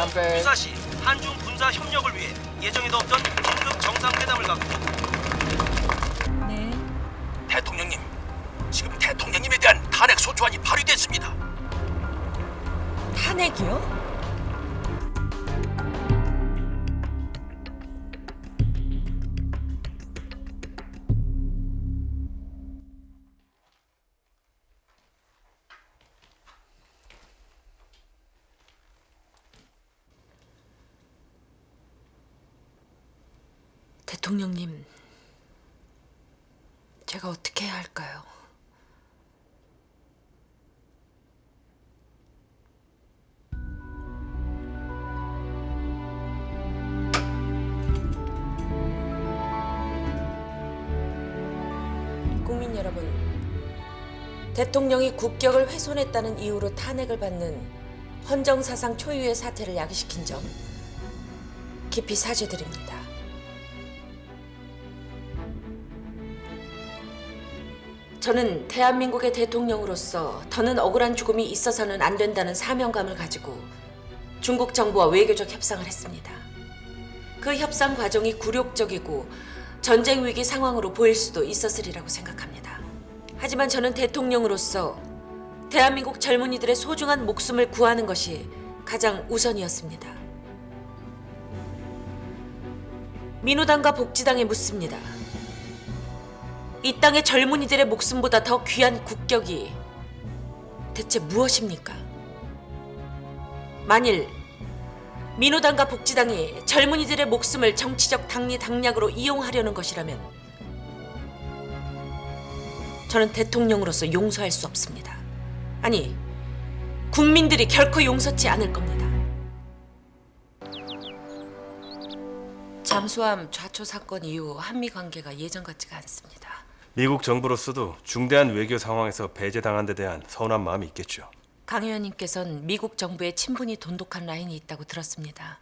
유사시 한중 군사 협력을 위해 예정에도 없던 긴급 정상회담을 갖고. 네. 대통령님, 지금 대통령님에 대한 탄핵 소추안이 발의됐습니다. 탄핵이요? 대통령님, 제가 어떻게 해야 할까요? 국민 여러분, 대통령이 국격을 훼손했다는 이유로 탄핵을 받는 헌정사상 초유의 사태를 야기시킨 점 깊이 사죄드립니다. 저는 대한민국의 대통령으로서 더는 억울한 죽음이 있어서는 안 된다는 사명감을 가지고 중국 정부와 외교적 협상을 했습니다. 그 협상 과정이 굴욕적이고 전쟁 위기 상황으로 보일 수도 있었으리라고 생각합니다. 하지만 저는 대통령으로서 대한민국 젊은이들의 소중한 목숨을 구하는 것이 가장 우선이었습니다. 민우당과 복지당에 묻습니다. 이 땅의 젊은이들의 목숨보다 더 귀한 국격이 대체 무엇입니까? 만일 민우당과 복지당이 젊은이들의 목숨을 정치적 당리당략으로 이용하려는 것이라면 저는 대통령으로서 용서할 수 없습니다. 아니, 국민들이 결코 용서치 않을 겁니다. 잠수함 좌초 사건 이후 한미 관계가 예전 같지가 않습니다. 미국 정부로서도 중대한 외교 상황에서 배제당한 데 대한 서운한 마음이 있겠죠. 강 의원님께서는 미국 정부의 친분이 돈독한 라인이 있다고 들었습니다.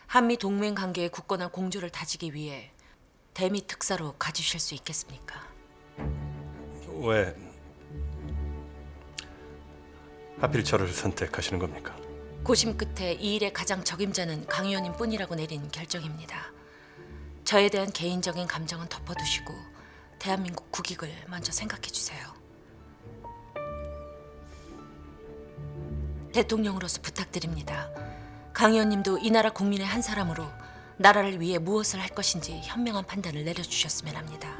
한미 동맹 관계의 굳건한 공조를 다지기 위해 대미 특사로 가주실 수 있겠습니까? 왜 하필 저를 선택하시는 겁니까? 고심 끝에 이 일의 가장 적임자는 강 의원님 뿐이라고 내린 결정입니다. 저에 대한 개인적인 감정은 덮어두시고 대한민국 국익을 먼저 생각해 주세요. 대통령으로서 부탁드립니다. 강 의원님도 이 나라 국민의 한 사람으로 나라를 위해 무엇을 할 것인지 현명한 판단을 내려주셨으면 합니다.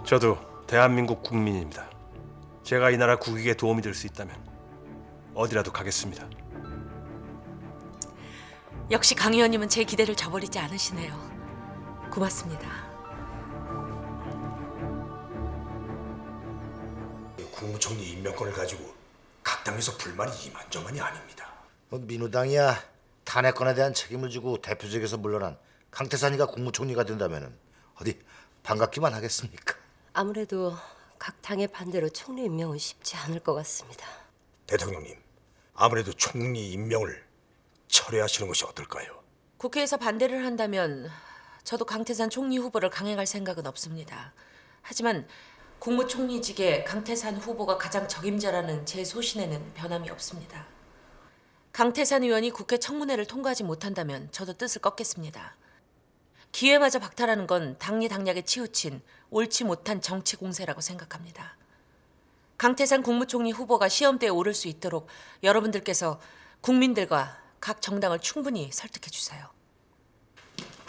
저도 대한민국 국민입니다. 제가 이 나라 국익에 도움이 될 수 있다면 어디라도 가겠습니다. 역시 강 의원님은 제 기대를 저버리지 않으시네요. 고맙습니다. 국무총리 임명권을 가지고 각 당에서 불만이 이만저만이 아닙니다. 민우당이야 탄핵권에 대한 책임을 지고 대표직에서 물러난 강태산이가 국무총리가 된다면은 어디 반갑기만 하겠습니까? 아무래도 각 당의 반대로 총리 임명은 쉽지 않을 것 같습니다. 대통령님, 아무래도 총리 임명을 철회하시는 것이 어떨까요? 국회에서 반대를 한다면 저도 강태산 총리 후보를 강행할 생각은 없습니다. 하지만 국무총리직에 강태산 후보가 가장 적임자라는 제 소신에는 변함이 없습니다. 강태산 의원이 국회 청문회를 통과하지 못한다면 저도 뜻을 꺾겠습니다. 기회마저 박탈하는 건 당리당략에 치우친 옳지 못한 정치 공세라고 생각합니다. 강태산 국무총리 후보가 시험대에 오를 수 있도록 여러분들께서 국민들과 각 정당을 충분히 설득해 주세요.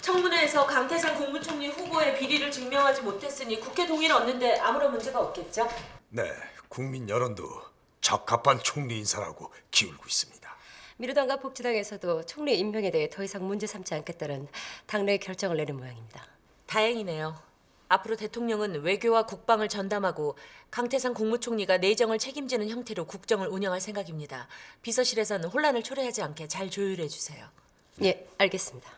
청문회에서 강태산 국무총리 후보의 비리를 증명하지 못했으니 국회 동의를 얻는데 아무런 문제가 없겠죠? 네, 국민 여론도 적합한 총리 인사라고 기울고 있습니다. 미래당과 복지당에서도 총리 임명에 대해 더 이상 문제 삼지 않겠다는 당내 결정을 내린 모양입니다. 다행이네요. 앞으로 대통령은 외교와 국방을 전담하고 강태산 국무총리가 내정을 책임지는 형태로 국정을 운영할 생각입니다. 비서실에서는 혼란을 초래하지 않게 잘 조율해 주세요. 예, 알겠습니다.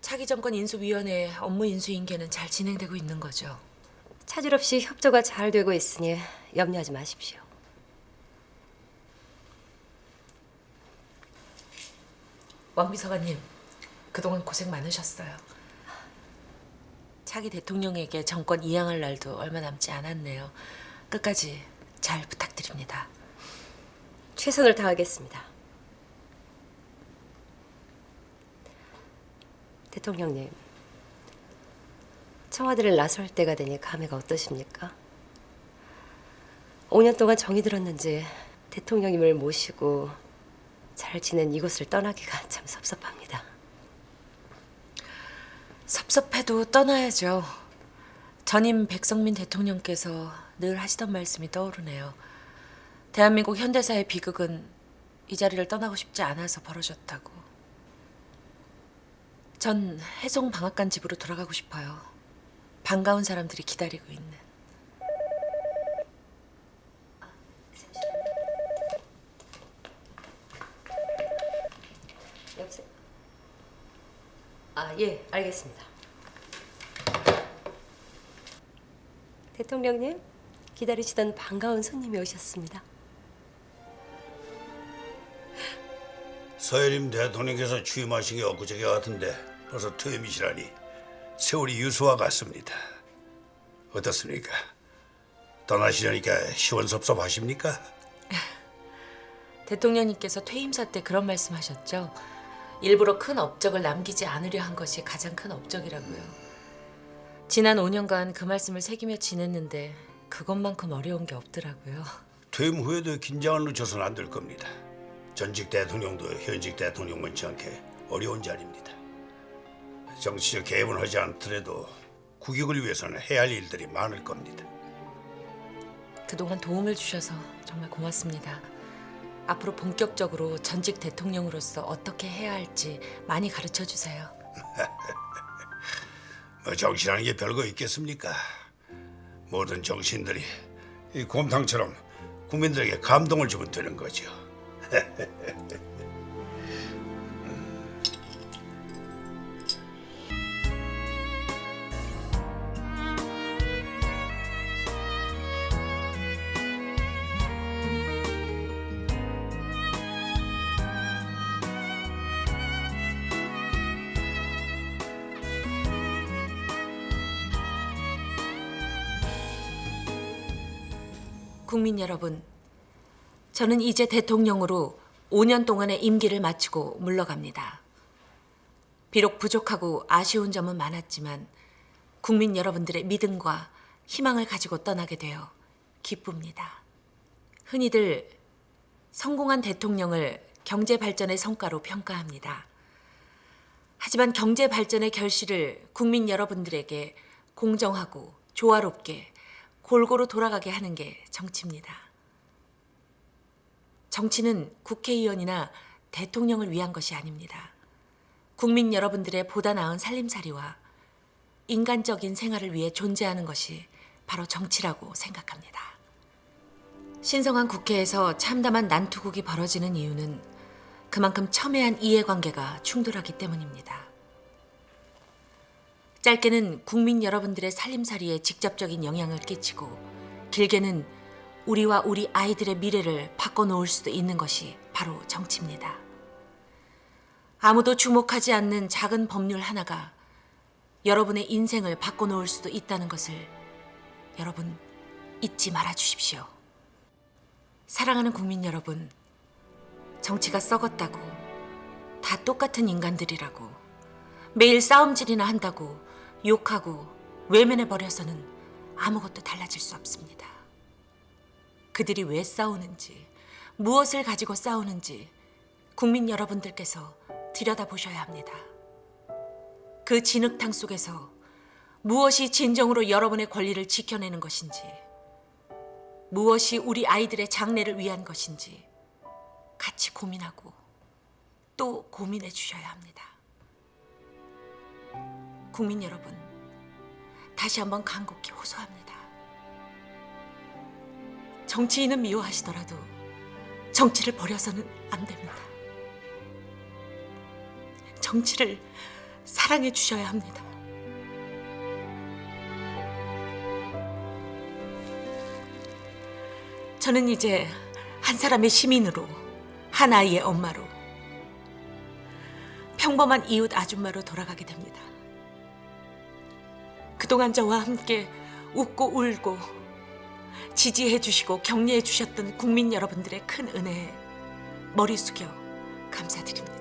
차기 정권 인수위원회 업무 인수 인계는 잘 진행되고 있는 거죠? 차질 없이 협조가 잘 되고 있으니 염려하지 마십시오. 왕 비서관님, 그동안 고생 많으셨어요. 차기 대통령에게 정권 이양할 날도 얼마 남지 않았네요. 끝까지 잘 부탁드립니다. 최선을 다하겠습니다. 대통령님, 청와대를 나설 때가 되니 감회가 어떠십니까? 5년 동안 정이 들었는지 대통령님을 모시고 잘 지낸 이곳을 떠나기가 참 섭섭합니다. 섭섭해도 떠나야죠. 전임 백성민 대통령께서 늘 하시던 말씀이 떠오르네요. 대한민국 현대사의 비극은 이 자리를 떠나고 싶지 않아서 벌어졌다고. 전 해송 방앗간 집으로 돌아가고 싶어요. 반가운 사람들이 기다리고 있는. 여보세요? 예, 알겠습니다. 대통령님, 기다리시던 반가운 손님이 오셨습니다. 서해림 대통령께서 취임하신 게 엊그저께 같은데 벌써 퇴임이시라니 세월이 유수와 같습니다. 어떻습니까? 떠나시려니까 시원섭섭하십니까? 대통령님께서 퇴임사 때 그런 말씀하셨죠. 일부러 큰 업적을 남기지 않으려 한 것이 가장 큰 업적이라고요. 지난 5년간 그 말씀을 새기며 지냈는데 그것만큼 어려운 게 없더라고요. 퇴임 후에도 긴장을 늦춰서는 안 될 겁니다. 전직 대통령도 현직 대통령 못지않게 어려운 자리입니다. 정치적 개입은 하지 않더라도 국익을 위해서는 해야 할 일들이 많을 겁니다. 그동안 도움을 주셔서 정말 고맙습니다. 앞으로 본격적으로 전직 대통령으로서 어떻게 해야 할지 많이 가르쳐 주세요. 뭐 정치라는 게 별거 있겠습니까? 모든 정치인들이 이 곰탕처럼 국민들에게 감동을 주면 되는 거죠. 국민 여러분, 저는 이제 대통령으로 5년 동안의 임기를 마치고 물러갑니다. 비록 부족하고 아쉬운 점은 많았지만 국민 여러분들의 믿음과 희망을 가지고 떠나게 되어 기쁩니다. 흔히들 성공한 대통령을 경제 발전의 성과로 평가합니다. 하지만 경제 발전의 결실을 국민 여러분들에게 공정하고 조화롭게 골고루 돌아가게 하는 게 정치입니다. 정치는 국회의원이나 대통령을 위한 것이 아닙니다. 국민 여러분들의 보다 나은 살림살이와 인간적인 생활을 위해 존재하는 것이 바로 정치라고 생각합니다. 신성한 국회에서 참담한 난투극이 벌어지는 이유는 그만큼 첨예한 이해관계가 충돌하기 때문입니다. 짧게는 국민 여러분들의 살림살이에 직접적인 영향을 끼치고 길게는 우리와 우리 아이들의 미래를 바꿔놓을 수도 있는 것이 바로 정치입니다. 아무도 주목하지 않는 작은 법률 하나가 여러분의 인생을 바꿔놓을 수도 있다는 것을 여러분 잊지 말아 주십시오. 사랑하는 국민 여러분, 정치가 썩었다고, 다 똑같은 인간들이라고, 매일 싸움질이나 한다고 욕하고 외면해버려서는 아무것도 달라질 수 없습니다. 그들이 왜 싸우는지, 무엇을 가지고 싸우는지 국민 여러분들께서 들여다보셔야 합니다. 그 진흙탕 속에서 무엇이 진정으로 여러분의 권리를 지켜내는 것인지, 무엇이 우리 아이들의 장래를 위한 것인지 같이 고민하고 또 고민해 주셔야 합니다. 국민 여러분, 다시 한번 간곡히 호소합니다. 정치인은 미워하시더라도 정치를 버려서는 안 됩니다. 정치를 사랑해 주셔야 합니다. 저는 이제 한 사람의 시민으로, 한 아이의 엄마로, 평범한 이웃 아줌마로 돌아가게 됩니다. 그동안 저와 함께 웃고 울고 지지해 주시고 격려해 주셨던 국민 여러분들의 큰 은혜에 머리 숙여 감사드립니다.